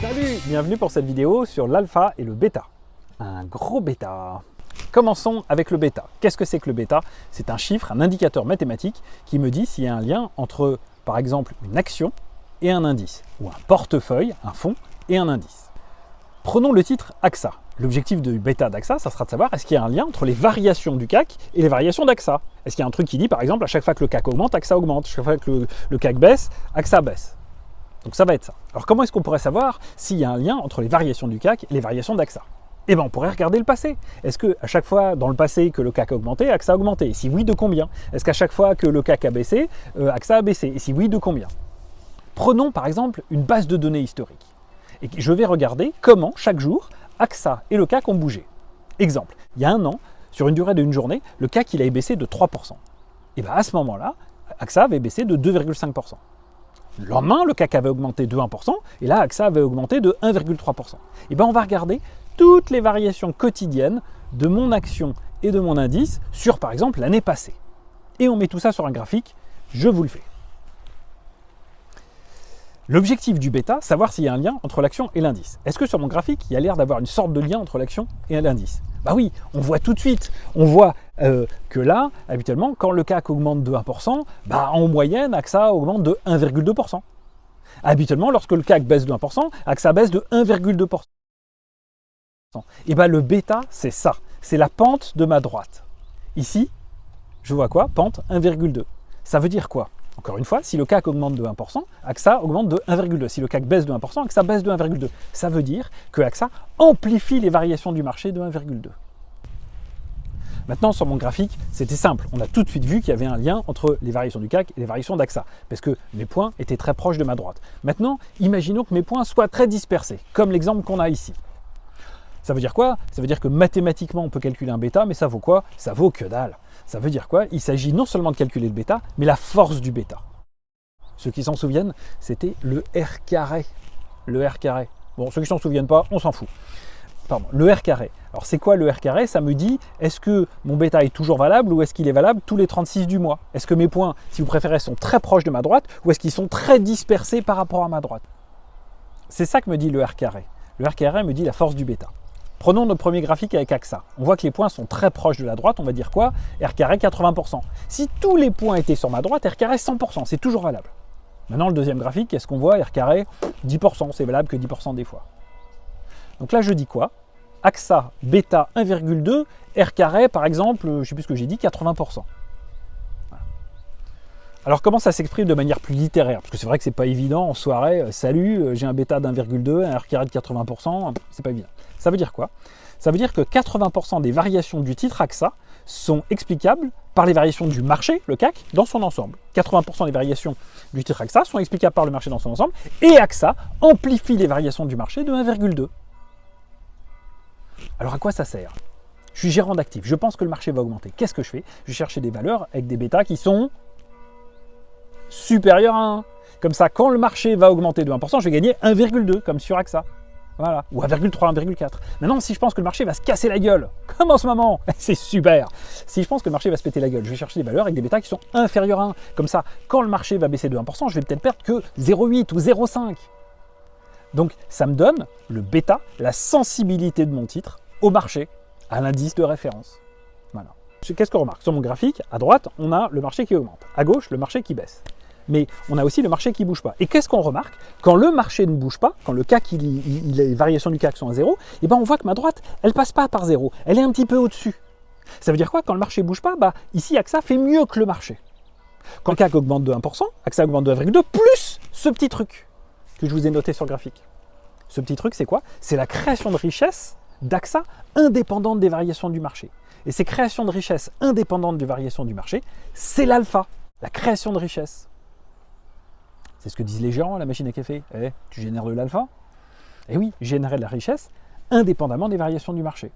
Salut, bienvenue pour cette vidéo sur l'alpha et le bêta. Un gros bêta. Commençons avec le bêta. Qu'est-ce que c'est que le bêta? C'est un chiffre, un indicateur mathématique qui me dit s'il y a un lien entre, par exemple, une action et un indice, ou un portefeuille, un fonds et un indice. Prenons le titre AXA. L'objectif du bêta d'AXA, ça sera de savoir est-ce qu'il y a un lien entre les variations du CAC et les variations d'AXA. Est-ce qu'il y a un truc qui dit, par exemple, à chaque fois que le CAC augmente, AXA augmente, à chaque fois que le CAC baisse, AXA baisse. Donc ça va être ça. Alors comment est-ce qu'on pourrait savoir s'il y a un lien entre les variations du CAC et les variations d'AXA? Eh bien on pourrait regarder le passé. Est-ce qu'à chaque fois dans le passé que le CAC a augmenté, AXA a augmenté? Et si oui, de combien? Est-ce qu'à chaque fois que le CAC a baissé, AXA a baissé? Et si oui, de combien? Prenons par exemple une base de données historique. Et je vais regarder comment chaque jour AXA et le CAC ont bougé. Exemple, il y a un an, sur une durée d'une journée, le CAC il avait baissé de 3%. Et bien à ce moment-là, AXA avait baissé de 2,5%. Le lendemain, le CAC avait augmenté de 1%, et là, AXA avait augmenté de 1,3%. Et bien, on va regarder toutes les variations quotidiennes de mon action et de mon indice sur, par exemple, l'année passée. Et on met tout ça sur un graphique, je vous le fais. L'objectif du bêta, savoir s'il y a un lien entre l'action et l'indice. Est-ce que sur mon graphique, il y a l'air d'avoir une sorte de lien entre l'action et l'indice? Bah oui, on voit tout de suite. On voit que là, habituellement, quand le CAC augmente de 1%, bah en moyenne, AXA augmente de 1,2%. Habituellement, lorsque le CAC baisse de 1%, AXA baisse de 1,2%. Et bah le bêta, c'est ça. C'est la pente de ma droite. Ici, je vois quoi? Pente 1,2. Ça veut dire quoi? Encore une fois, si le CAC augmente de 1%, AXA augmente de 1,2. Si le CAC baisse de 1%, AXA baisse de 1,2. Ça veut dire que AXA amplifie les variations du marché de 1,2. Maintenant, sur mon graphique, c'était simple. On a tout de suite vu qu'il y avait un lien entre les variations du CAC et les variations d'AXA, parce que mes points étaient très proches de ma droite. Maintenant, imaginons que mes points soient très dispersés, comme l'exemple qu'on a ici. Ça veut dire quoi? Ça veut dire que mathématiquement, on peut calculer un bêta, mais ça vaut quoi? Ça vaut que dalle. Ça veut dire quoi? Il s'agit non seulement de calculer le bêta, mais la force du bêta. Ceux qui s'en souviennent, c'était le R carré. Le R carré. Bon, ceux qui s'en souviennent pas, on s'en fout. Pardon, le R carré. Alors c'est quoi le R carré? Ça me dit, est-ce que mon bêta est toujours valable ou est-ce qu'il est valable tous les 36 du mois? Est-ce que mes points, si vous préférez, sont très proches de ma droite ou est-ce qu'ils sont très dispersés par rapport à ma droite? C'est ça que me dit le R carré. Le R carré me dit la force du bêta. Prenons notre premier graphique avec AXA. On voit que les points sont très proches de la droite, on va dire quoi? R carré 80%. Si tous les points étaient sur ma droite, R carré 100%, c'est toujours valable. Maintenant, le deuxième graphique, qu'est-ce qu'on voit? R carré 10%, c'est valable que 10% des fois. Donc là, je dis quoi? AXA, bêta 1,2, R carré, par exemple, je ne sais plus ce que j'ai dit, 80%. Voilà. Alors, comment ça s'exprime de manière plus littéraire? Parce que c'est vrai que c'est pas évident en soirée, salut, j'ai un bêta d'1,2, un R carré de 80%, c'est pas évident. Ça veut dire quoi? Ça veut dire que 80% des variations du titre AXA sont explicables par les variations du marché, le CAC, dans son ensemble. 80% des variations du titre AXA sont explicables par le marché dans son ensemble, et AXA amplifie les variations du marché de 1,2. Alors à quoi ça sert? Je suis gérant d'actifs, je pense que le marché va augmenter. Qu'est-ce que je fais? Je vais chercher des valeurs avec des bêtas qui sont supérieurs à 1. Comme ça, quand le marché va augmenter de 1%, je vais gagner 1,2, comme sur AXA. Voilà, ou 1,3, 1,4. Maintenant, si je pense que le marché va se casser la gueule, comme en ce moment, c'est super. Si je pense que le marché va se péter la gueule, je vais chercher des valeurs avec des bêtas qui sont inférieures à 1. Comme ça, quand le marché va baisser de 1%, je vais peut-être perdre que 0,8 ou 0,5. Donc, ça me donne le bêta, la sensibilité de mon titre au marché, à l'indice de référence. Voilà. Qu'est-ce qu'on remarque? Sur mon graphique, à droite, on a le marché qui augmente. À gauche, le marché qui baisse. Mais on a aussi le marché qui ne bouge pas. Et qu'est-ce qu'on remarque? Quand le marché ne bouge pas, quand le CAC, les variations du CAC sont à 0, et ben on voit que ma droite, elle ne passe pas par 0. Elle est un petit peu au-dessus. Ça veut dire quoi? Quand le marché ne bouge pas, bah, ici, AXA fait mieux que le marché. Quand le CAC augmente de 1%, AXA augmente de 1,2, plus ce petit truc que je vous ai noté sur le graphique. Ce petit truc, c'est quoi? C'est la création de richesse d'AXA indépendante des variations du marché. Et ces créations de richesse indépendantes des variations du marché, c'est l'alpha, la création de richesse. C'est ce que disent les gérants, la machine à café. Eh, tu génères de l'alpha? Eh oui, générer de la richesse indépendamment des variations du marché.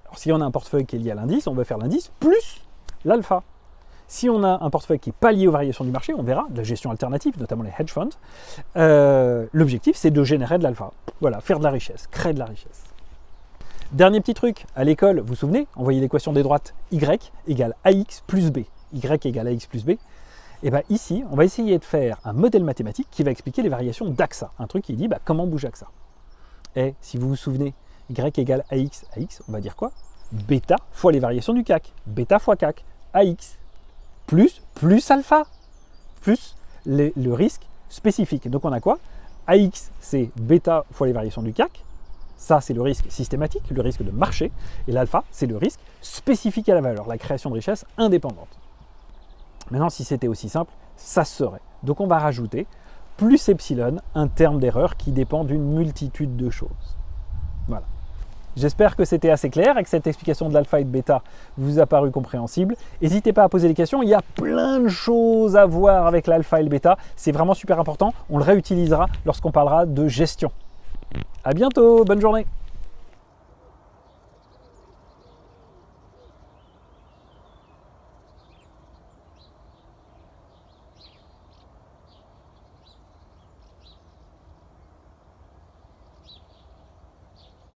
Alors si on a un portefeuille qui est lié à l'indice, on va faire l'indice plus l'alpha. Si on a un portefeuille qui n'est pas lié aux variations du marché, on verra, de la gestion alternative, notamment les hedge funds, l'objectif c'est de générer de l'alpha. Voilà, faire de la richesse, créer de la richesse. Dernier petit truc, à l'école, vous vous souvenez, on voyait l'équation des droites y égale ax plus b. Y égale ax plus b. Et bien ici, on va essayer de faire un modèle mathématique qui va expliquer les variations d'AXA. Un truc qui dit comment bouge AXA. Et si vous vous souvenez, Y égale AX, on va dire quoi? Bêta fois les variations du CAC. Bêta fois CAC, AX, plus alpha, plus le risque spécifique. Donc on a quoi? AX, c'est bêta fois les variations du CAC. Ça, c'est le risque systématique, le risque de marché. Et l'alpha, c'est le risque spécifique à la valeur, la création de richesse indépendante. Maintenant, si c'était aussi simple, ça serait. Donc on va rajouter plus epsilon, un terme d'erreur qui dépend d'une multitude de choses. Voilà. J'espère que c'était assez clair et que cette explication de l'alpha et de bêta vous a paru compréhensible. N'hésitez pas à poser des questions, il y a plein de choses à voir avec l'alpha et le bêta. C'est vraiment super important, on le réutilisera lorsqu'on parlera de gestion. À bientôt, bonne journée.